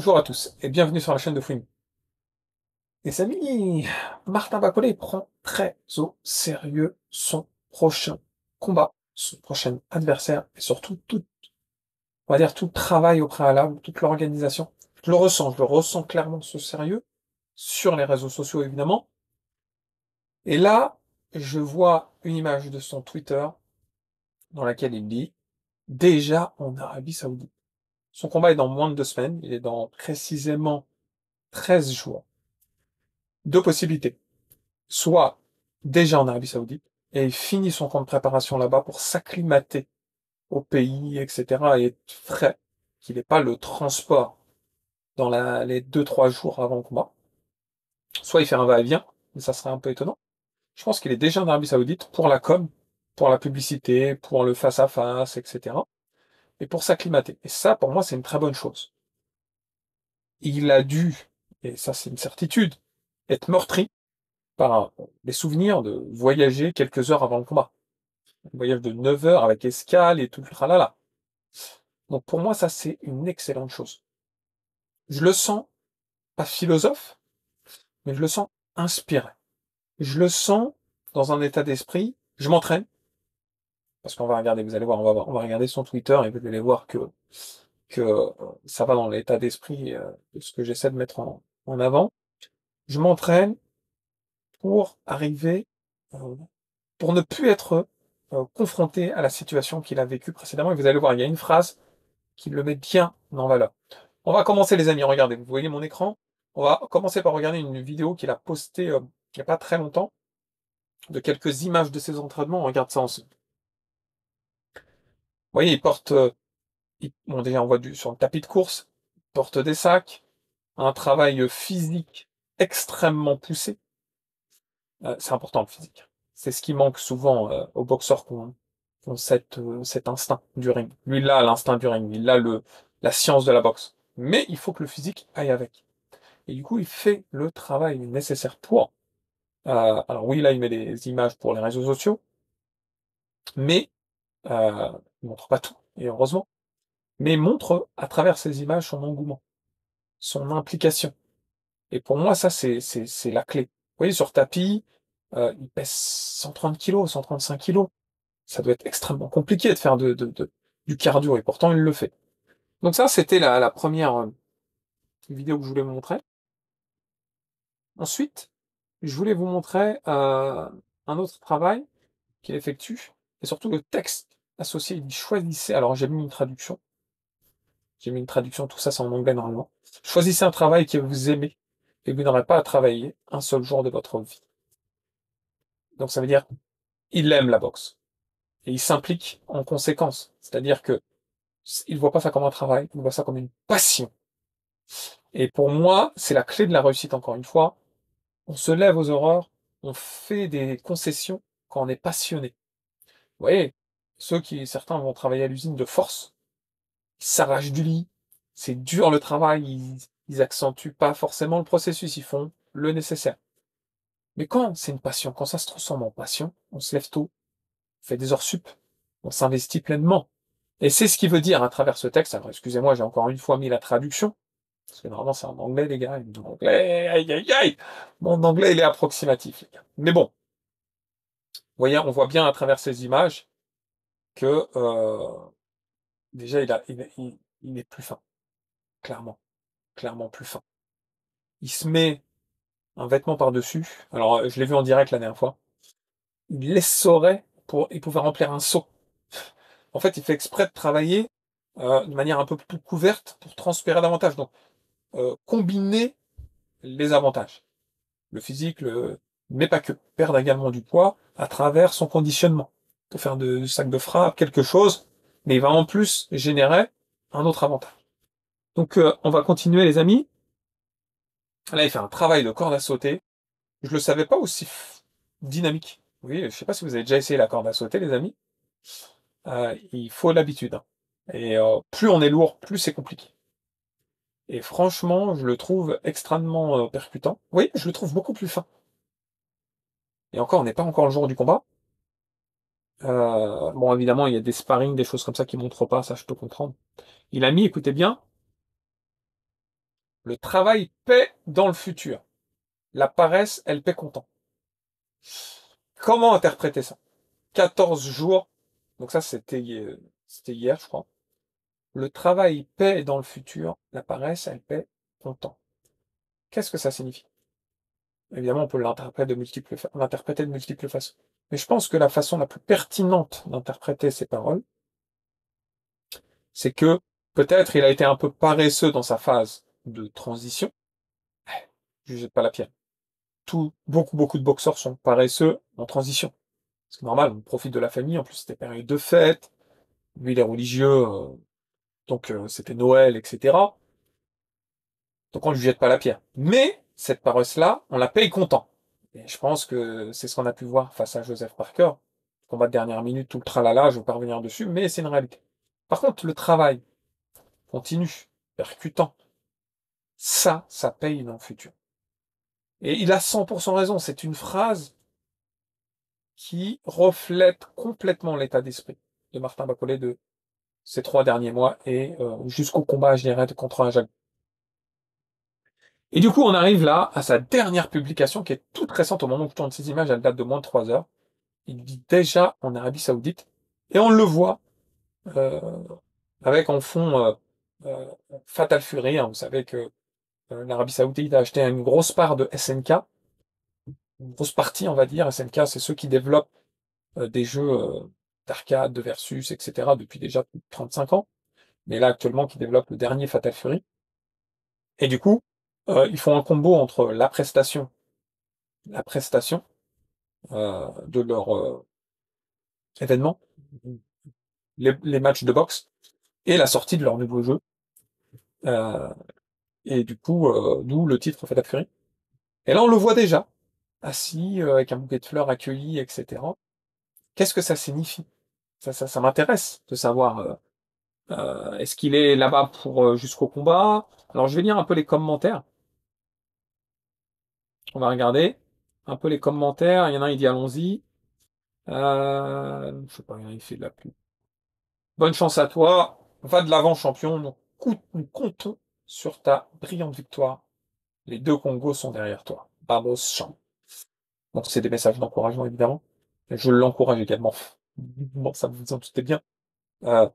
Bonjour à tous et bienvenue sur la chaîne de Fouine. Les amis, Martin Bacolé prend très au sérieux son prochain combat, son prochain adversaire et surtout tout, on va dire tout le travail au préalable, toute l'organisation. Je le ressens clairement ce sérieux sur les réseaux sociaux évidemment. Et là, je vois une image de son Twitter dans laquelle il dit déjà en Arabie Saoudite. Son combat est dans moins de 2 semaines, il est dans précisément 13 jours. Deux possibilités. Soit déjà en Arabie Saoudite, et il finit son camp de préparation là-bas pour s'acclimater au pays, etc., et être frais, qu'il n'ait pas le transport dans les 2, 3 jours avant le combat. Soit il fait un va-et-vient, mais ça serait un peu étonnant. Je pense qu'il est déjà en Arabie Saoudite pour la com, pour la publicité, pour le face-à-face, etc., et pour s'acclimater. Et ça, pour moi, c'est une très bonne chose. Il a dû, et ça c'est une certitude, être meurtri par les souvenirs de voyager quelques heures avant le combat. Un voyage de 9 heures avec escale et tout le tralala. Donc pour moi, ça c'est une excellente chose. Je le sens pas philosophe, mais je le sens inspiré. Je le sens dans un état d'esprit. Je m'entraîne parce qu'on va regarder, vous allez voir, on va regarder son Twitter et vous allez voir que ça va dans l'état d'esprit de ce que j'essaie de mettre en avant. Je m'entraîne pour arriver, euh, pour ne plus être confronté à la situation qu'il a vécue précédemment. Et vous allez voir, il y a une phrase qui le met bien en valeur. On va commencer les amis, regardez, vous voyez mon écran. On va commencer par regarder une vidéo qu'il a postée il n'y a pas très longtemps, de quelques images de ses entraînements. On regarde ça ensemble. Vous voyez, il porte, bon déjà on voit sur le tapis de course, il porte des sacs, un travail physique extrêmement poussé. C'est important le physique. C'est ce qui manque souvent aux boxeurs qui ont cet instinct du ring. Lui, il a l'instinct du ring, il a la science de la boxe. Mais il faut que le physique aille avec. Et du coup, il fait le travail nécessaire pour. Alors oui, là, il met des images pour les réseaux sociaux, mais il montre pas tout, et heureusement. Mais il montre à travers ces images son engouement, son implication. Et pour moi, ça, c'est la clé. Vous voyez, sur tapis, il pèse 130 kilos, 135 kilos. Ça doit être extrêmement compliqué de faire du cardio, et pourtant, il le fait. Donc ça, c'était la première vidéo que je voulais vous montrer. Ensuite, je voulais vous montrer un autre travail qu'il effectue, et surtout le texte associé. Il dit choisissez, alors j'ai mis une traduction, tout ça c'est en anglais normalement. Choisissez un travail que vous aimez, et vous n'aurez pas à travailler un seul jour de votre vie. Donc ça veut dire, il aime la boxe, et il s'implique en conséquence. C'est-à-dire que il voit pas ça comme un travail, il voit ça comme une passion. Et pour moi, c'est la clé de la réussite encore une fois. On se lève aux horreurs, on fait des concessions quand on est passionné. Vous voyez, certains vont travailler à l'usine de force, ils s'arrachent du lit, c'est dur le travail, ils accentuent pas forcément le processus, ils font le nécessaire. Mais quand c'est une passion, quand ça se transforme en passion, on se lève tôt, on fait des heures sup, on s'investit pleinement. Et c'est ce qu'il veut dire à travers ce texte. Alors excusez-moi, j'ai encore une fois mis la traduction, parce que normalement c'est en anglais les gars, mon anglais, aïe aïe aïe, mon anglais il est approximatif les gars. Mais bon, vous voyez, on voit bien à travers ces images que déjà il est plus fin, clairement, clairement plus fin. Il se met un vêtement par-dessus. Alors, je l'ai vu en direct la dernière fois. Il l'essorait il pouvait remplir un seau. En fait, il fait exprès de travailler de manière un peu plus couverte pour transpirer davantage. Donc, combiner les avantages. Le physique, mais pas que. Perdre également du poids à travers son conditionnement. Il peut faire du sac de frappe, quelque chose, mais il va en plus générer un autre avantage. Donc, on va continuer, les amis. Là, il fait un travail de corde à sauter. Je le savais pas aussi dynamique. Oui, je sais pas si vous avez déjà essayé la corde à sauter, les amis. Il faut l'habitude, hein. Et plus on est lourd, plus c'est compliqué. Et franchement, je le trouve extrêmement percutant. Oui, je le trouve beaucoup plus fin. Et encore, on n'est pas encore le jour du combat. Bon, évidemment, il y a des sparring, des choses comme ça qui montrent pas, ça je peux comprendre. Il a mis, écoutez bien, Le travail paie dans le futur. La paresse, elle paie content. Comment interpréter ça? 14 jours, donc ça c'était hier, je crois. Le travail paie dans le futur, la paresse, elle paie content. Qu'est-ce que ça signifie? Évidemment, on peut l'interpréter de multiples façons. Mais je pense que la façon la plus pertinente d'interpréter ces paroles, c'est que peut-être il a été un peu paresseux dans sa phase de transition. Je jette pas la pierre. Beaucoup de boxeurs sont paresseux en transition. C'est normal, on profite de la famille, en plus c'était période de fête, lui il est religieux, donc c'était Noël, etc. Donc on ne lui jette pas la pierre. Mais cette paresse-là, on la paye content. Et je pense que c'est ce qu'on a pu voir face à Joseph Parker. Combat de dernière minute, tout le tralala, je ne vais pas revenir dessus, mais c'est une réalité. Par contre, le travail continu, percutant, ça paye dans le futur. Et il a 100% raison, c'est une phrase qui reflète complètement l'état d'esprit de Martin Bacolé de ces 3 derniers mois et jusqu'au combat, je dirais, contre un Jacques. Et du coup, on arrive là à sa dernière publication qui est toute récente au moment où je tourne ces images, elle date de moins de 3 heures. Il vit déjà en Arabie Saoudite et on le voit euh, avec en fond euh, Fatal Fury. Hein, vous savez que l'Arabie Saoudite a acheté une grosse part de SNK, une grosse partie, on va dire. SNK, c'est ceux qui développent des jeux d'arcade, de versus, etc. depuis déjà plus de 35 ans. Mais là, actuellement, qui développent le dernier Fatal Fury. Et du coup, ils font un combo entre la prestation de leur événement, les matchs de boxe, et la sortie de leur nouveau jeu. Et du coup, d'où le titre Fatal Fury. Et là, on le voit déjà, assis, avec un bouquet de fleurs accueilli, etc. Qu'est-ce que ça signifie? Ça m'intéresse de savoir, est-ce qu'il est là-bas pour jusqu'au combat? Alors, je vais lire un peu les commentaires. On va regarder un peu les commentaires. Il y en a un, il dit allons-y. Je sais pas, il fait de la pub. Bonne chance à toi. Va de l'avant, champion. Nous comptons sur ta brillante victoire. Les 2 Congos sont derrière toi. Vamos, champ. Donc, c'est des messages d'encouragement, évidemment. Et je l'encourage également. Bon, ça vous en doutez bien. Euh,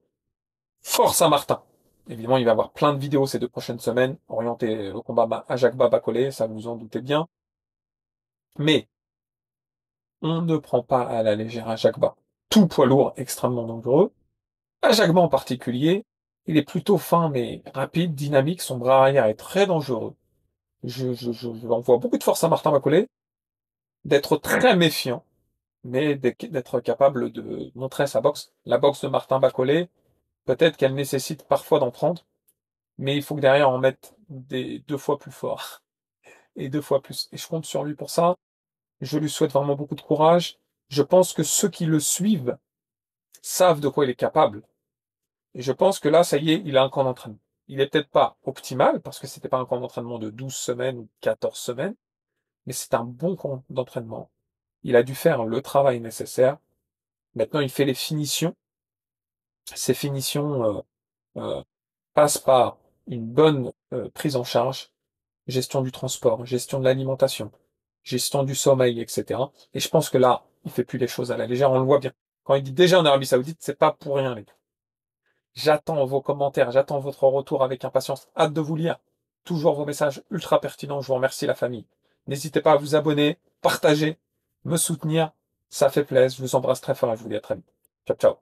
Force à Martin. Évidemment, il va y avoir plein de vidéos ces 2 prochaines semaines orientées au combat à Jacques Bacolé, ça vous en doutez bien. Mais on ne prend pas à la légère à Jacques Ba. Tout poids lourd extrêmement dangereux. À Jacques Ba en particulier, il est plutôt fin mais rapide, dynamique, son bras arrière est très dangereux. Je envoie beaucoup de force à Martin Bacolé, d'être très méfiant, mais d'être capable de montrer sa boxe. La boxe de Martin Bacolé, peut-être qu'elle nécessite parfois d'en prendre, mais il faut que derrière on mette des 2 fois plus fort et 2 fois plus. Et je compte sur lui pour ça. Je lui souhaite vraiment beaucoup de courage. Je pense que ceux qui le suivent savent de quoi il est capable. Et je pense que là, ça y est, il a un camp d'entraînement. Il est peut-être pas optimal, parce que c'était pas un camp d'entraînement de 12 semaines ou 14 semaines, mais c'est un bon camp d'entraînement. Il a dû faire le travail nécessaire. Maintenant, il fait les finitions. Ces finitions passent par une bonne prise en charge, gestion du transport, gestion de l'alimentation, gestion du sommeil, etc. Et je pense que là, il fait plus les choses à la légère, on le voit bien. Quand il dit déjà en Arabie Saoudite, c'est pas pour rien, les gars. J'attends vos commentaires, j'attends votre retour avec impatience. Hâte de vous lire. Toujours vos messages ultra pertinents. Je vous remercie, la famille. N'hésitez pas à vous abonner, partager, me soutenir. Ça fait plaisir. Je vous embrasse très fort et je vous dis à très vite. Ciao, ciao.